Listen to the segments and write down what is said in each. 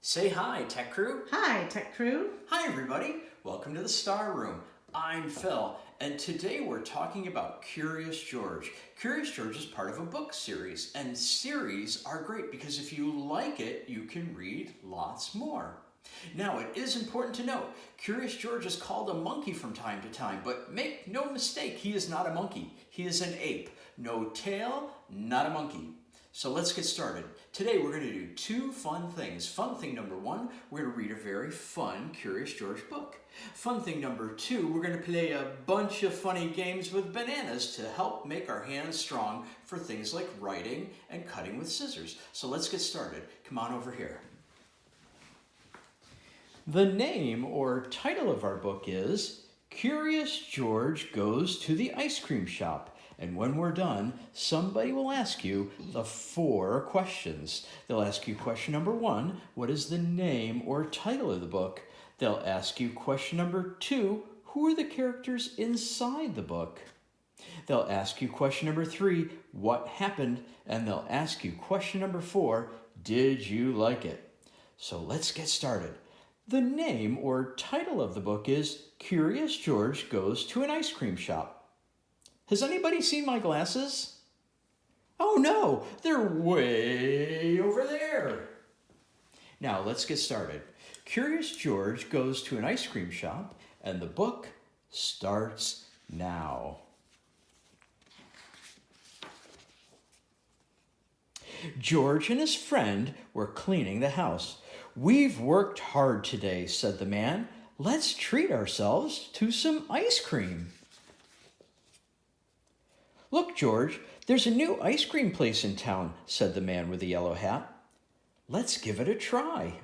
Say hi, Tech Crew. Hi, Tech Crew. Hi, everybody. Welcome to the Star Room. I'm Phil, and today we're talking about Curious George. Curious George is part of a book series, and series are great because if you like it, you can read lots more. Now, it is important to note, Curious George is called a monkey from time to time, but make no mistake, he is not a monkey. He is an ape. No tail, not a monkey. So let's get started. Today we're going to do two fun things. Fun thing number one, we're going to read a very fun Curious George book. Fun thing number two, we're going to play a bunch of funny games with bananas to help make our hands strong for things like writing and cutting with scissors. So let's get started. Come on over here. The name or title of our book is Curious George Goes to the Ice Cream Shop. And when we're done, somebody will ask you the 4 questions. They'll ask you question number 1, what is the name or title of the book? They'll ask you question number 2, who are the characters inside the book? They'll ask you question number 3, what happened? And they'll ask you question number 4, did you like it? So let's get started. The name or title of the book is Curious George Goes to an Ice Cream Shop. Has anybody seen my glasses? Oh no, they're way over there. Now let's get started. Curious George goes to an ice cream shop and the book starts now. George and his friend were cleaning the house. We've worked hard today, said the man. Let's treat ourselves to some ice cream. Look, George, there's a new ice cream place in town, said the man with the yellow hat. Let's give it a try.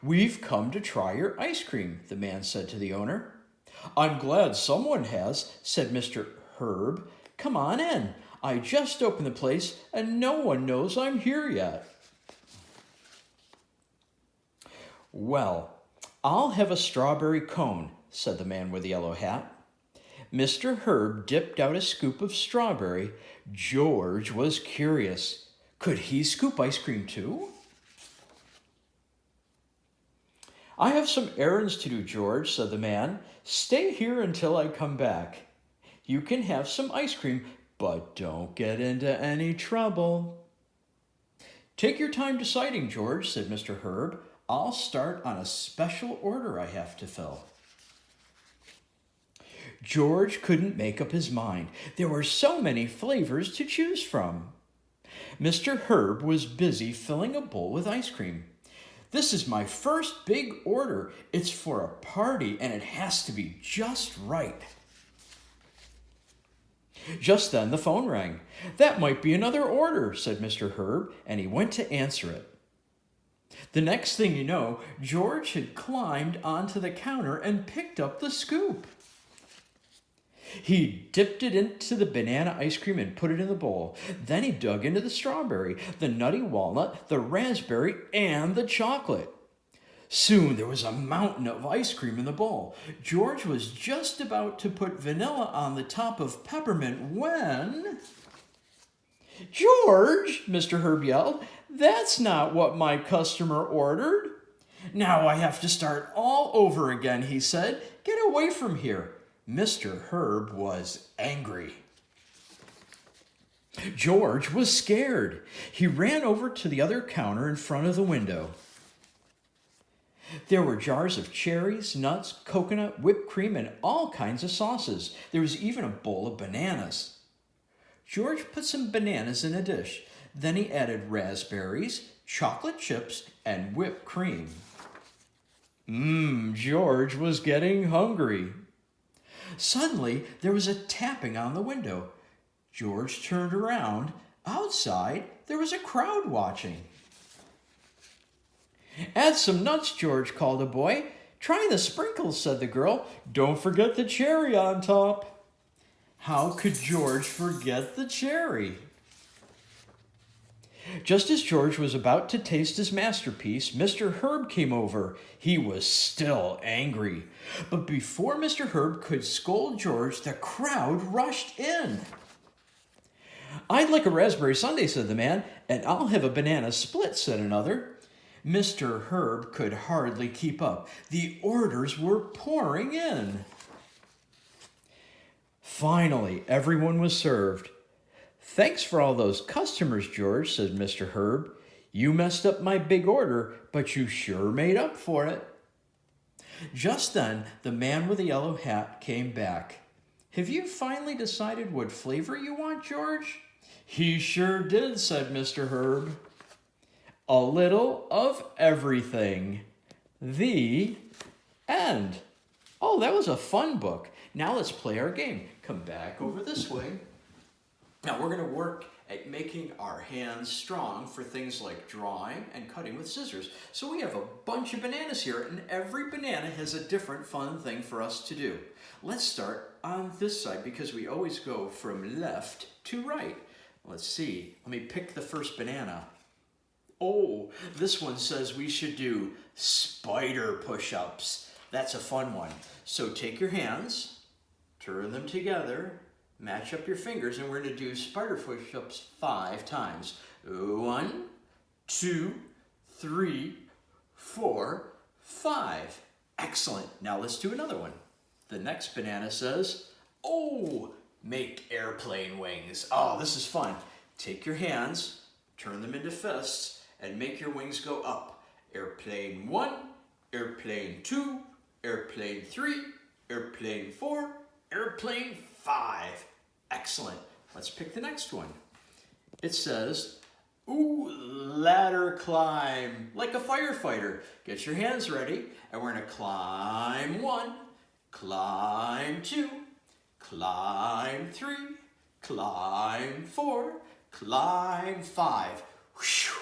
We've come to try your ice cream, the man said to the owner. I'm glad someone has, said Mr. Herb. Come on in. I just opened the place and no one knows I'm here yet. Well, I'll have a strawberry cone, said the man with the yellow hat. Mr. Herb dipped out a scoop of strawberry. George was curious. Could he scoop ice cream too? I have some errands to do, George, said the man. Stay here until I come back. You can have some ice cream, but don't get into any trouble. Take your time deciding, George, said Mr. Herb. I'll start on a special order I have to fill. George couldn't make up his mind. There were so many flavors to choose from. Mr. Herb was busy filling a bowl with ice cream. This is my first big order. It's for a party and it has to be just right. Just then the phone rang. That might be another order, said Mr. Herb, and he went to answer it. The next thing you know, George had climbed onto the counter and picked up the scoop. He dipped it into the banana ice cream and put it in the bowl. Then he dug into the strawberry, the nutty walnut, the raspberry, and the chocolate. Soon there was a mountain of ice cream in the bowl. George was just about to put vanilla on the top of peppermint when... George, Mr. Herb yelled, that's not what my customer ordered. Now I have to start all over again, he said. Get away from here. Mr. Herb was angry. George was scared. He ran over to the other counter in front of the window. There were jars of cherries, nuts, coconut, whipped cream, and all kinds of sauces. There was even a bowl of bananas. George put some bananas in a dish. Then he added raspberries, chocolate chips, and whipped cream. George was getting hungry. Suddenly, there was a tapping on the window. George turned around. Outside, there was a crowd watching. Add some nuts, George called a boy. Try the sprinkles, said the girl. Don't forget the cherry on top. How could George forget the cherry? Just as George was about to taste his masterpiece, Mr. Herb came over. He was still angry. But before Mr. Herb could scold George, the crowd rushed in. I'd like a raspberry sundae, said the man. And I'll have a banana split, said another. Mr. Herb could hardly keep up. The orders were pouring in. Finally, everyone was served. "Thanks for all those customers, George," said Mr. Herb. "You messed up my big order, but you sure made up for it." Just then, the man with the yellow hat came back. "Have you finally decided what flavor you want, George?" "He sure did," said Mr. Herb. A little of everything. The end. Oh, that was a fun book. Now let's play our game. Come back over this way. Now we're going to work at making our hands strong for things like drawing and cutting with scissors. So we have a bunch of bananas here, and every banana has a different fun thing for us to do. Let's start on this side because we always go from left to right. Let's see. Let me pick the first banana. Oh, this one says we should do spider push-ups. That's a fun one. So take your hands, turn them together, match up your fingers, and we're going to do spider push-ups 5 times. 1, 2, 3, 4, 5. Excellent. Now let's do another one. The next banana says, oh, make airplane wings. Oh, this is fun. Take your hands, turn them into fists, and make your wings go up. Airplane 1, airplane 2, airplane 3, airplane 4, airplane 5. Excellent. Let's pick the next one. It says, ooh, ladder climb, like a firefighter. Get your hands ready, and we're gonna climb 1, climb 2, climb 3, climb 4, climb 5. Whew.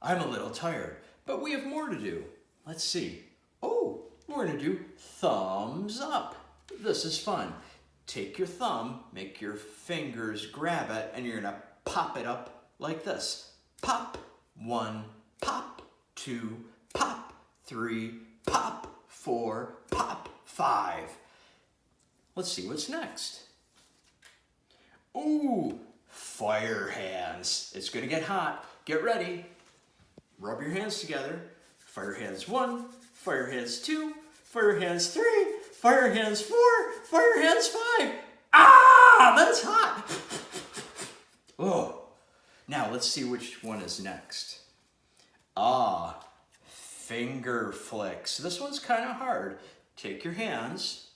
I'm a little tired, but we have more to do. Let's see. Oh, we're gonna do thumbs up. This is fun. Take your thumb, make your fingers grab it, and you're gonna pop it up like this. Pop, 1, pop, 2, pop, 3, pop, 4, pop, 5. Let's see what's next. Ooh, fire hands. It's gonna get hot. Get ready. Rub your hands together. Fire hands 1, fire hands 2, fire hands 3, fire hands 4, fire hands 5. Ah, that's hot. Oh, now let's see which one is next. Ah, finger flicks. This one's kind of hard. Take your hands,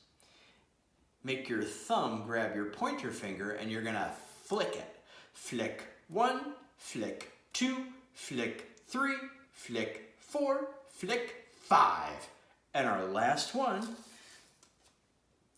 make your thumb grab your pointer finger, and you're gonna flick it. Flick 1, flick 2, flick 3, flick 4, flick 5. And our last one,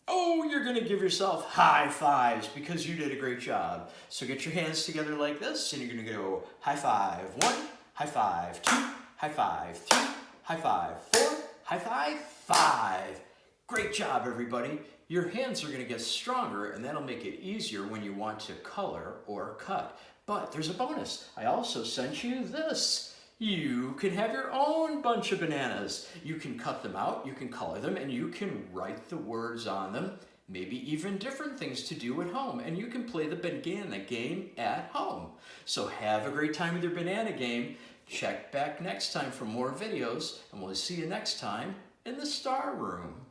oh, you're gonna give yourself high fives because you did a great job. So get your hands together like this, and you're gonna go high five 1, high five 2, high five 3, high five 4, high five 5. Great job, everybody. Your hands are gonna get stronger, and that'll make it easier when you want to color or cut. But there's a bonus. I also sent you this. You can have your own bunch of bananas. You can cut them out, you can color them, and you can write the words on them, maybe even different things to do at home, and you can play the banana game at home. So have a great time with your banana game. Check back next time for more videos, and we'll see you next time in the Star Room.